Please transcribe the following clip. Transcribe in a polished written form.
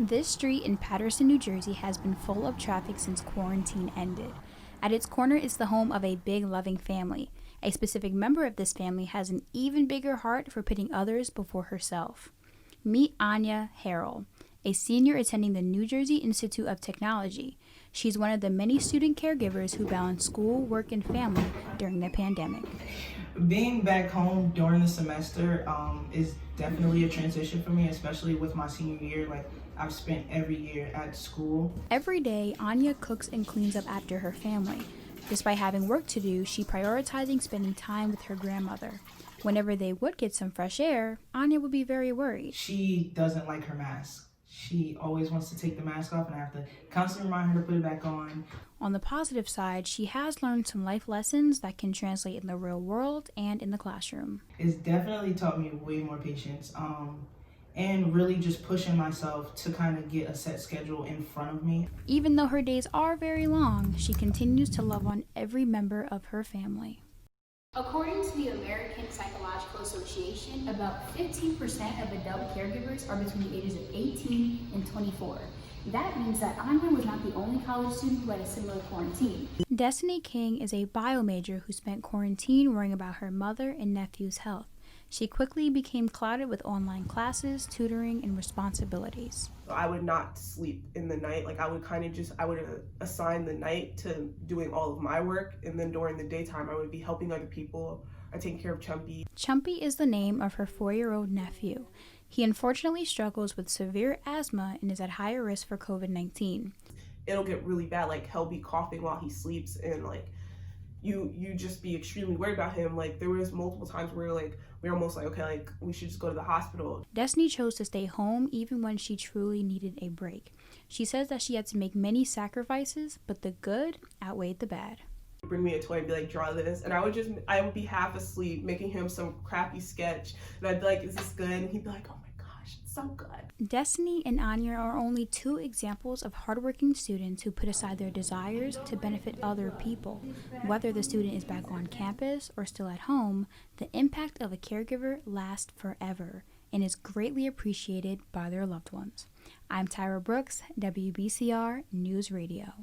This street in Paterson, New Jersey has been full of traffic since quarantine ended. At its corner is the home of a big, loving family. A specific member of this family has an even bigger heart for putting others before herself. Meet Anya Harrell, a senior attending the New Jersey Institute of Technology. She's one of the many student caregivers who balance school, work, and family during the pandemic. Being back home during the semester is definitely a transition for me, especially with my senior year. Like, I've spent every year at school. Every day, Anya cooks and cleans up after her family. Despite having work to do, she prioritizing spending time with her grandmother. Whenever they would get some fresh air, Anya would be very worried. She doesn't like her mask. She always wants to take the mask off, and I have to constantly remind her to put it back on. On the positive side, she has learned some life lessons that can translate in the real world and in the classroom. It's definitely taught me way more patience, and really just pushing myself to kind of get a set schedule in front of me. Even though her days are very long, she continues to love on every member of her family. According to the American Psychological Association, about 15% of adult caregivers are between the ages of 18 and 24. That means that Anya was not the only college student who had a similar quarantine. Destiny King is a bio major who spent quarantine worrying about her mother and nephew's health. She quickly became clouded with online classes, tutoring, and responsibilities. I would not sleep in the night. Like, I would assign the night to doing all of my work, and then during the daytime I would be helping other people or taking care of Chumpy. Chumpy is the name of her 4-year-old nephew. He unfortunately struggles with severe asthma and is at higher risk for COVID-19. It'll get really bad, like he'll be coughing while he sleeps, and like you just be extremely worried about him. Like, there was multiple times where we're almost like, okay, like we should just go to the hospital. Destiny chose to stay home even when she truly needed a break. She says that she had to make many sacrifices, but the good outweighed the bad. Bring me a toy and be like, draw this, and I would be half asleep making him some crappy sketch, and I'd be like, is this good? And he'd be like, oh my gosh, it's so good. Destiny and Anya are only two examples of hardworking students who put aside their desires to benefit other people. Whether the student is back on campus or still at home, the impact of a caregiver lasts forever and is greatly appreciated by their loved ones. I'm Tyra Brooks, WBCR News Radio.